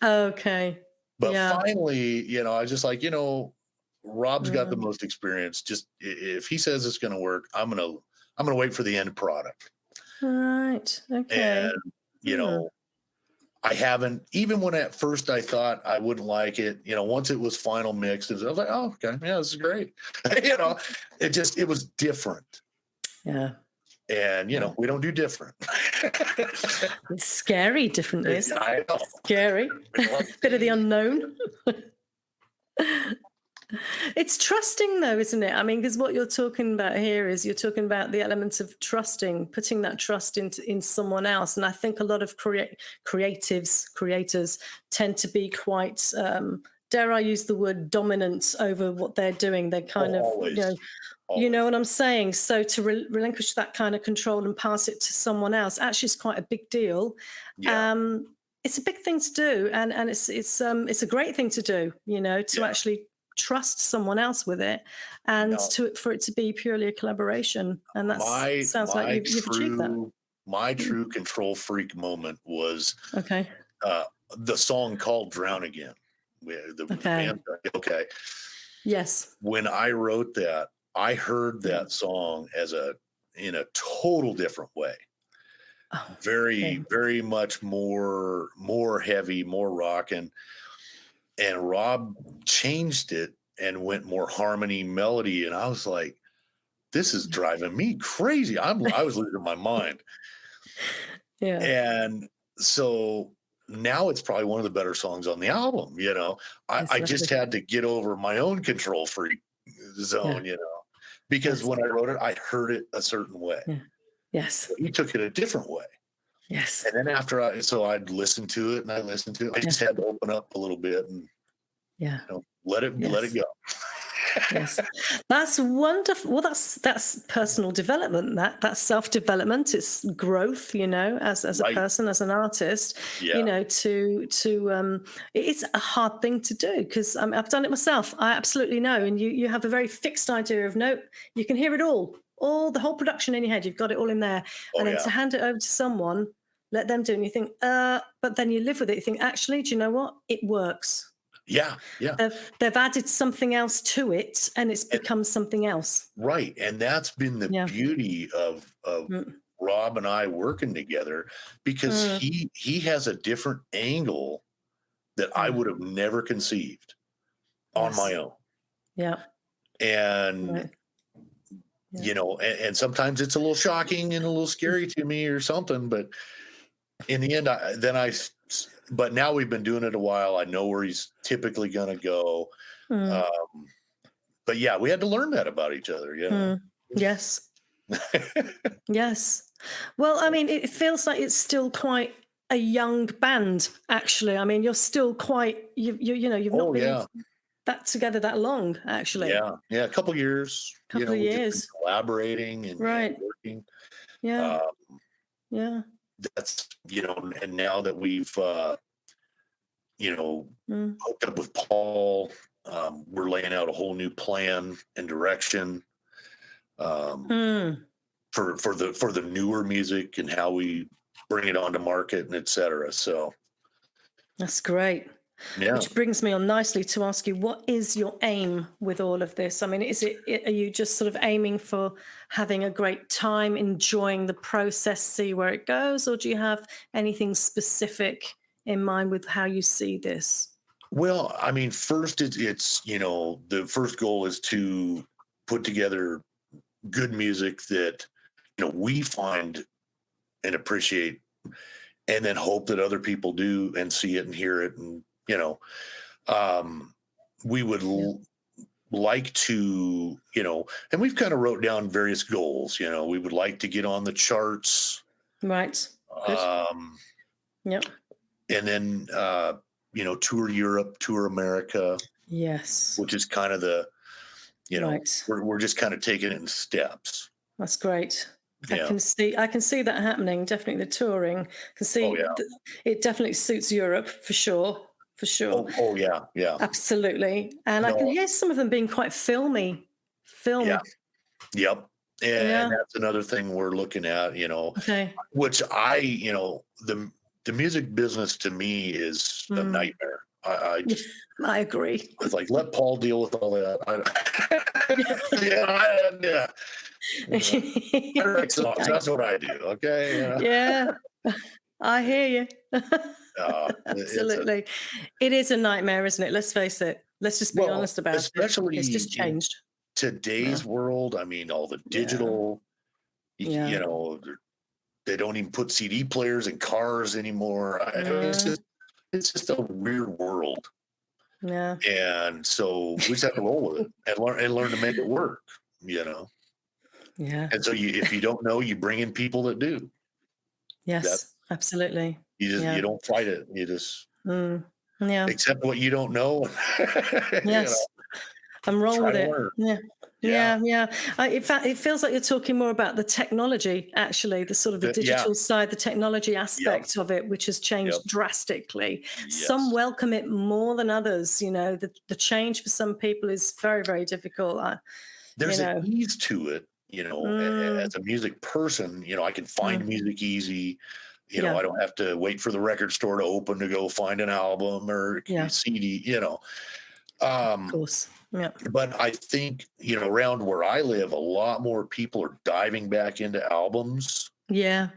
Okay. But Yeah. finally, you know, I was just like, you know, Rob's got the most experience. Just if he says it's going to work, I'm going to wait for the end product. Right. Okay. And, you know, I haven't, even when at first I thought I wouldn't like it, you know, once it was final mixed, I was like, oh, okay, yeah, this is great. You know, it was different. Yeah. And, you know, we don't do different. It's scary, different is. I know. Scary. Bit of the unknown. It's trusting, though, isn't it? I mean, because what you're talking about here is you're talking about the element of trusting, putting that trust in someone else. And I think a lot of creators tend to be quite, dare I use the word, dominant over what they're doing. They're kind of, Always. you know what I'm saying? So to relinquish that kind of control and pass it to someone else actually is quite a big deal. Yeah. It's a big thing to do, and it's a great thing to do, you know, to actually trust someone else with it, and for it to be purely a collaboration. And that sounds like you've achieved that. My true control freak moment was the song called "Drown Again." Okay. Yes. When I wrote that, I heard that song in a total different way. Very much more heavy, more rockin'. And Rob changed it and went more harmony, melody. And I was like, this is driving me crazy. I was losing my mind. Yeah. And so now it's probably one of the better songs on the album. You know, I just had to get over my own control freak zone, you know, because when I wrote it, I heard it a certain way. Yeah. Yes. He took it a different way. Yes. And then I'd listen to it and I listened to it. I just had to open up a little bit and you know, let it go. Yes, that's wonderful. Well, that's personal development. That's self-development. It's growth. You know, as a person, as an artist. Yeah. You know, it's a hard thing to do, because I've done it myself. I absolutely know. And you have a very fixed idea of you can hear it all the whole production in your head. You've got it all in there, and then to hand it over to someone, let them do it, and you think, but then you live with it. You think, actually, do you know what? It works. Yeah. They've added something else to it, and it's become something else. Right. And that's been the beauty of Rob and I working together, because he has a different angle that I would have never conceived on my own. Yeah. And you know, and sometimes it's a little shocking and a little scary to me or something, but in the end, but now we've been doing it a while. I know where he's typically going to go. But yeah, we had to learn that about each other. Yeah. Yes. Yes. Well, I mean, it feels like it's still quite a young band, actually. I mean, you're still quite, you've not been that together that long, actually. Yeah. A couple of years. Couple of years. Collaborating and working. Yeah. That's, you know, and now that we've, you know, hooked up with Paul, we're laying out a whole new plan and direction for the newer music and how we bring it onto market and et cetera. So that's great. Yeah. Which brings me on nicely to ask you, what is your aim with all of this? I mean, are you just sort of aiming for having a great time, enjoying the process, see where it goes, or do you have anything specific in mind with how you see this? Well, I mean, first it's you know, the first goal is to put together good music that, you know, we find and appreciate, and then hope that other people do and see it and hear it. And you know, we would like to, you know, and we've kind of wrote down various goals. You know, we would like to get on the charts. Right. And then, you know, tour Europe, tour America, Yes. which is kind of the, Right. we're just kind of taking it in steps. That's great. Yeah. I can see that happening. Definitely the touring. Can Oh see yeah. it definitely suits Europe for sure. For sure. Oh yeah. Yeah. Absolutely. And I can No. hear some of them being quite filmy. Film. Yeah. Yep. Yeah. And that's another thing we're looking at, Okay. which the music business to me is a nightmare. I I agree. It's like, let Paul deal with all that. I write songs. That's what I do. Okay. Yeah. I hear you. It's Absolutely. It is a nightmare, isn't it? Let's face it. Let's just be honest about it. especially It's just in changed. today's world. I mean, all the digital, Yeah. they don't even put CD players in cars anymore. It's just a weird world. Yeah. And so we just have to roll with it and learn to make it work, Yeah. And so if you don't know, you bring in people that do. Yes. Absolutely. You don't fight it. You just Yeah. accept what you don't know. Yes. And roll try with to it. learn. Yeah. Yeah. In fact, it feels like you're talking more about the technology, actually, the sort of the digital side, the technology aspect of it, which has changed drastically. Some Yes. welcome it more than others. The change for some people is very, very difficult. There's an ease to it, as a music person, I can find music easy. I don't have to wait for the record store to open to go find an album or CD, Of course. Yeah. But I think, around where I live, a lot more people are diving back into albums, Yeah.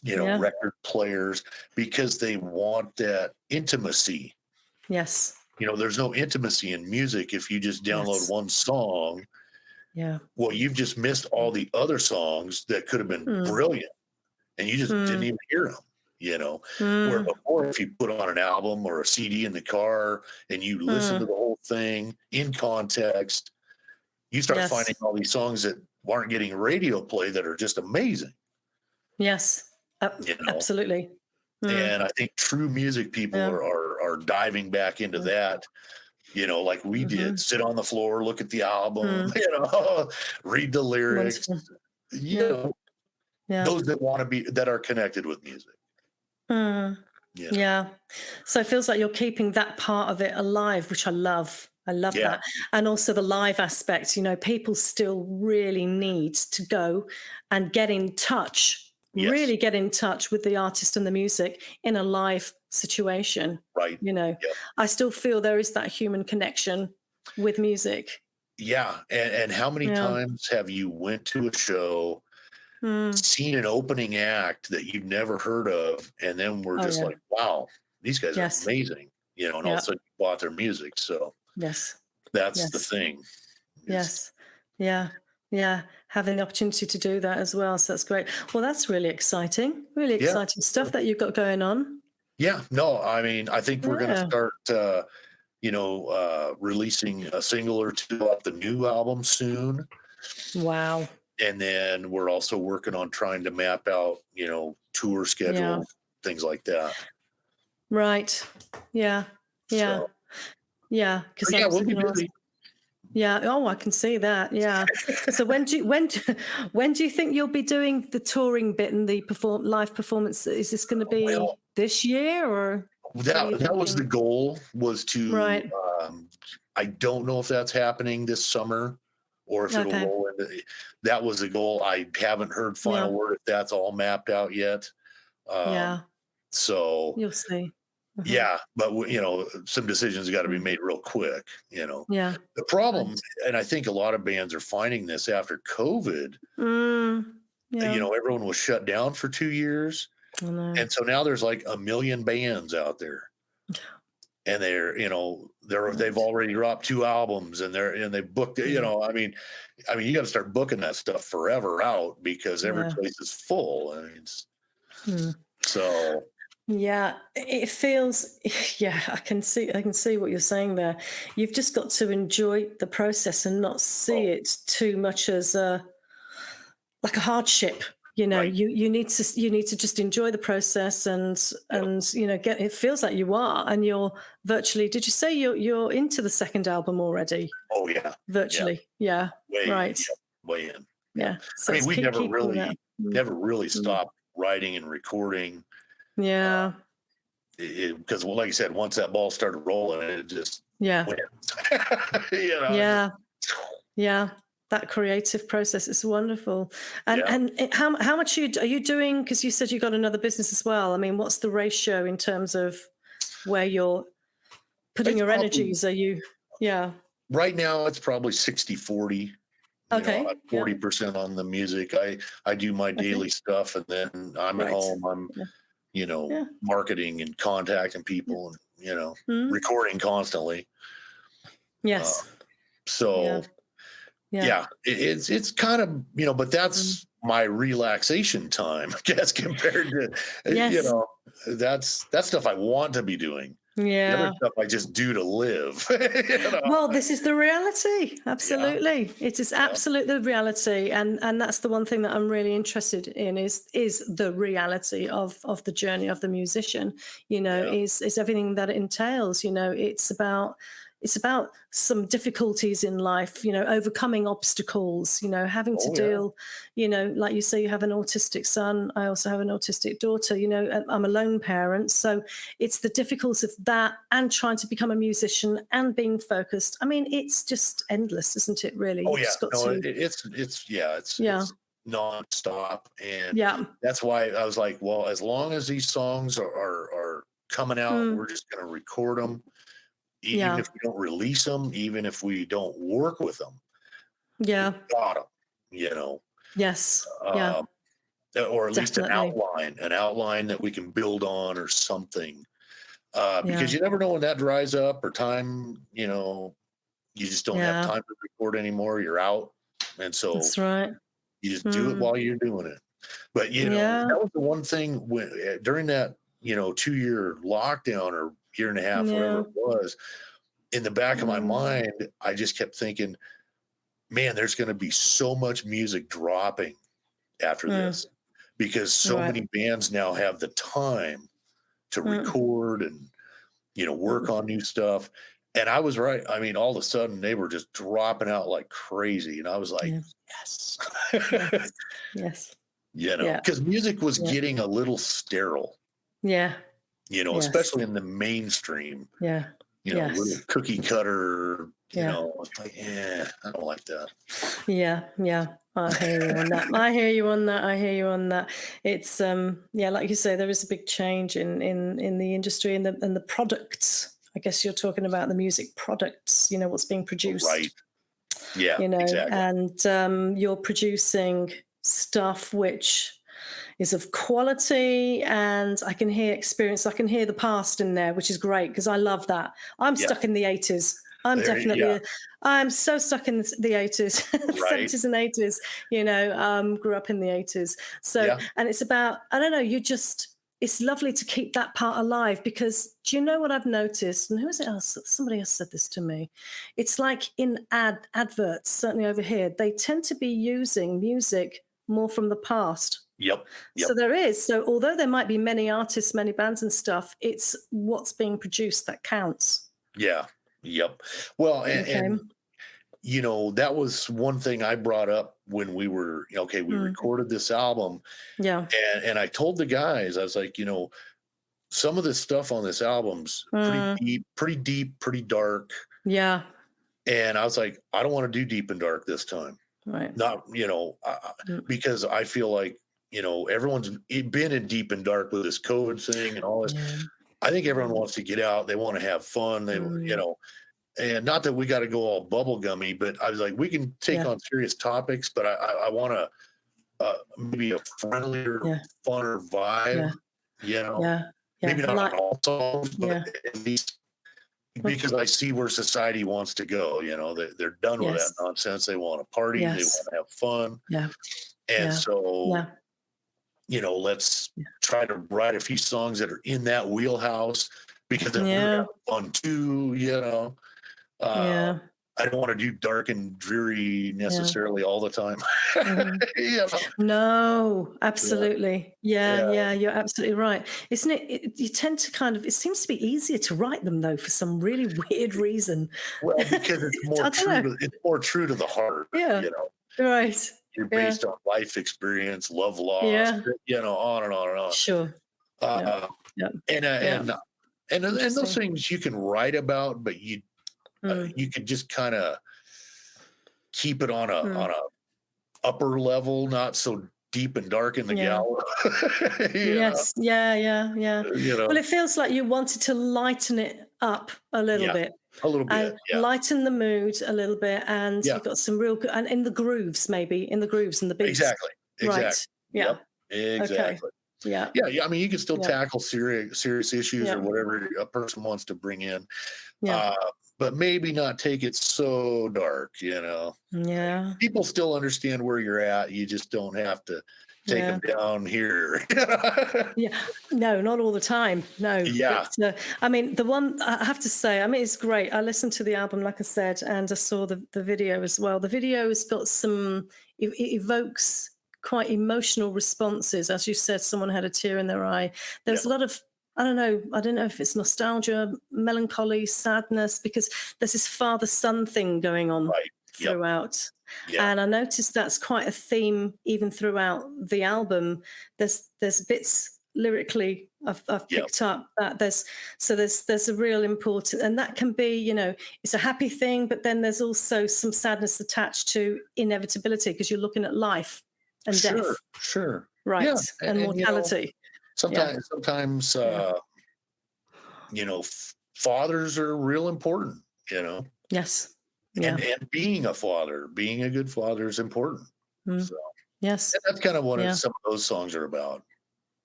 record players, because they want that intimacy. Yes. There's no intimacy in music if you just download one song. Yeah. Well, you've just missed all the other songs that could have been brilliant, and you just didn't even hear them. Where before, if you put on an album or a CD in the car and you listen to the whole thing in context, you start finding all these songs that aren't getting radio play that are just amazing. Yes. Absolutely. And I think true music people are diving back into that. Like we did, sit on the floor, look at the album, read the lyrics. Those that are connected with music. Yeah. So it feels like you're keeping that part of it alive, which I love. I love that. And also the live aspect, people still really need to go and get in touch, really get in touch with the artist and the music in a live situation. Right. I still feel there is that human connection with music. Yeah. And how many times have you went to a show, seen an opening act that you've never heard of, and then we're just like, wow, these guys are amazing, and all of a sudden you bought their music. So that's the thing. Having the opportunity to do that as well. So that's great. Well, that's really exciting stuff that you've got going on. No, I mean, I think we're going to start, releasing a single or two off the new album soon. Wow. And then we're also working on trying to map out, tour schedule, things like that. Right. Yeah. So, Because we'll be busy. Yeah. Oh, I can see that. Yeah. So when do you think you'll be doing the touring bit and the live performance? Is this going to be this year or? That was the goal, was to. Right. I don't know if that's happening this summer or if it'll roll into. That was the goal. I haven't heard final word if that's all mapped out yet. So you'll see. Yeah, but some decisions got to be made real quick. Yeah. The problem, and I think a lot of bands are finding this after COVID. Everyone was shut down for 2 years, and so now there's like 1 million bands out there, and they've already dropped 2 albums, and they booked. I mean, you got to start booking that stuff forever out because every place is full. I mean, so. Yeah, it feels. Yeah, I can see what you're saying there. You've just got to enjoy the process and not see it too much as like a hardship. You know, Right. you need to just enjoy the process and you know, get, it feels like you are, and you're virtually, did you say you're into the second album already? Oh yeah. Yeah. Virtually. Yeah. Way, Right. yeah, way in. Yeah. Yeah. I So mean, it's we keeping that. Mm, never really mm. stopped writing and recording. Yeah. Because well, like you said, once that ball started rolling, it just Yeah. went. You know, Yeah. Yeah. That creative process is wonderful. yeah. How much are you doing? Because you said you got another business as well. I mean, what's the ratio in terms of where you're putting It's your probably, energies? Are you? Yeah. right now it's probably 60-40. You Okay. know, I'm Yeah. 40% on the music. I do my Okay. daily stuff, and then I'm at Right. home. I'm, Yeah. you know, Yeah. marketing and contacting Yeah. people, and you know, Mm. recording constantly. Yes. So Yeah. Yeah. yeah, it's kind of, you know, but Mm. that's my relaxation time, I guess, compared to you Yes. know, that's stuff I want to be doing. The Yeah. other stuff I just do to live. You know? Well, this is the reality. Yeah, Absolutely. It is yeah, absolutely the reality. And that's the one thing that I'm really interested in is the reality of the journey of the musician, you know, yeah. is everything that it entails. You know, it's about some difficulties in life, you know, overcoming obstacles, you know, having to Oh yeah, deal, you know, like you say, you have an autistic son. I also have an autistic daughter, you know, I'm a lone parent. So it's the difficulties of that and trying to become a musician and being focused. I mean, it's just endless, isn't it, really? oh You've yeah. just got No, to, it's yeah, yeah, it's nonstop, and yeah, that's why I was like, well, as long as these songs are coming out, mm, we're just going to record them, even yeah, if we don't release them, even if we don't work with them. We yeah, got them, you know, yes, yeah, um, or at least definitely. an outline that we can build on or something. Yeah, Because you never know when that dries up or time, you know, you just don't have yeah, time to record anymore. You're out. And so that's right. you just do it Mm, while you're doing it. But, you know, yeah, that was the one thing when during that, you know, 2-year lockdown or year and a half, whatever yeah, it was, in the back of my mm, mind, I just kept thinking, man, there's going to be so much music dropping after mm, this because so right. many bands now have the time to Mm, record and, you know, work mm, on new stuff. And I was right. I mean, all of a sudden they were just dropping out like crazy. And I was like, yeah, yes, yes, yes, you know, yeah, because music was yeah, getting a little sterile, yeah, you know, yes, especially in the mainstream, yeah, you know, little yes, cookie cutter, you yeah. know, it's like, yeah, I don't like that. Yeah, yeah. I hear you on that. I hear you on that. I hear you on that. It's yeah, like you say, there is a big change in the industry and the products. I guess you're talking about the music products, you know, what's being Right. produced, Yeah, you know, exactly. and you're producing stuff which is of quality, and I can hear experience, I can hear the past in there, which is great because I love that. I'm Yeah. stuck in the 80s. I'm There, definitely yeah. I'm so stuck in the 80s, Right. 70s and 80s, you know, grew up in the 80s. So, Yeah. and it's about, I don't know, it's lovely to keep that part alive because do you know what I've noticed? And who is it else? Somebody else said this to me. It's like in adverts, certainly over here, they tend to be using music more from the past. Yep. So Yep. there is. So although there might be many artists, many bands and stuff, it's what's being produced that counts. Yeah. Yep. Well, Okay. and you know, that was one thing I brought up when we were, okay, we Mm. recorded this album, Yeah. and I told the guys, I was like, you know, some of the stuff on this album's Mm. pretty deep, pretty dark. Yeah. And I was like, I don't want to do deep and dark this time. Right. Not, you know, Mm. because I feel like, you know, everyone's been in deep and dark with this COVID thing and all this. Yeah. I think everyone wants to get out. They want to have fun. They, you Mm. know, and not that we got to go all bubblegummy, but I was like, we can take Yeah. on serious topics, but I want to maybe a friendlier, Yeah. funner vibe, Yeah. you know, Yeah. maybe Yeah. not Like, on all songs, but yeah. at least Mm. because I see where society wants to go. You know, they're done with that Yes. nonsense. They want to party. They Yes. want to have fun. Yeah. And Yeah. so, Yeah. you know, let's Yeah. try to write a few songs that are in that wheelhouse because then we're Yeah. having fun too, you know. Uh, Yeah. I don't want to do dark and dreary necessarily all the time. Mhm. You know? No, absolutely. Yeah, Yeah. yeah, you're absolutely right. Isn't it? You tend to kind of, it seems to be easier to write them though for some really weird reason. Well, because it's I more don't true know. to it's more true to the heart. Yeah, You know, right. you're Yeah, based on life experience, love loss. yeah, You know, on and on and on. sure. Yeah, Uh, yeah, and yeah. and those Interesting. things you can write about, but Mm, you could just kind of keep it on mm. a upper level, not so deep and dark in the Yeah. gallery. you know, Yes. Yeah, yeah, yeah. you Well, know, it feels like you wanted to lighten it up a little yeah, bit a little bit, and yeah, lighten the mood a little bit, and yeah, you've got some real good, and in the grooves, maybe in the grooves and the beats. exactly, Right. exactly, Yeah. yep, Okay. exactly. Yeah. Yeah, yeah. I mean, you can still Yeah. tackle serious issues or Yeah. whatever a person wants to bring in, Yeah. uh, but maybe not take it so dark. You know, Yeah. people still understand where you're at. You just don't have to take Yeah. them down here. Yeah. No, not all the time. No. Yeah, But I mean, the one I have to say, I mean, it's great. I listened to the album, like I said, and I saw the video as well. The video has got some, it evokes quite emotional responses. As you said, someone had a tear in their eye. There's yeah, a lot of, I don't know if it's nostalgia, melancholy, sadness, because there's this father-son thing going on right. Yep. throughout. Yeah. And I noticed that's quite a theme even throughout the album. There's bits lyrically I've Yep. picked up that there's a real important, and that can be, you know, it's a happy thing, but then there's also some sadness attached to inevitability because you're looking at life and death, Sure. Sure. right, Yeah. and And you know, mortality. Yeah, sometimes yeah, you know, fathers are real important. You know, yes, yeah, and being a father, being a good father is important. mm, So yes, and that's kind of what yeah, some of those songs are about.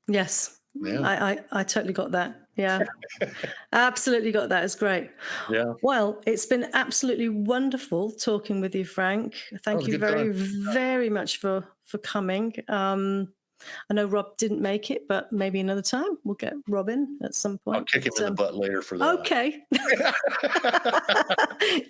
yes. Yeah. I totally got that. Yeah, absolutely got that. It's great. Yeah. Well, it's been absolutely wonderful talking with you, Frank. That Thank was a you good very, time. very much for coming. I know Rob didn't make it, but maybe another time we'll get Rob in at some I'll point. kick him But, in the butt later for that. okay.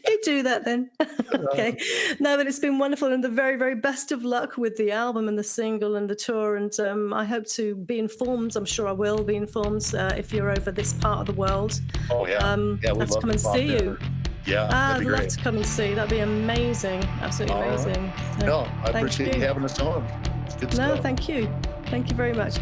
You do that then. Okay. No, but it's been wonderful, and the very, very best of luck with the album and the single and the tour. And I hope to be informed. I'm sure I will be informed if you're over this part of the world. Oh yeah. Yeah, I'd we'd have to love come to and pop see in. you. Yeah, that'd I'd be love great. to come and see. That'd be amazing. Absolutely All right. amazing. So, No, I thank appreciate you having us on. It's good no, stuff. thank you. Thank you very much.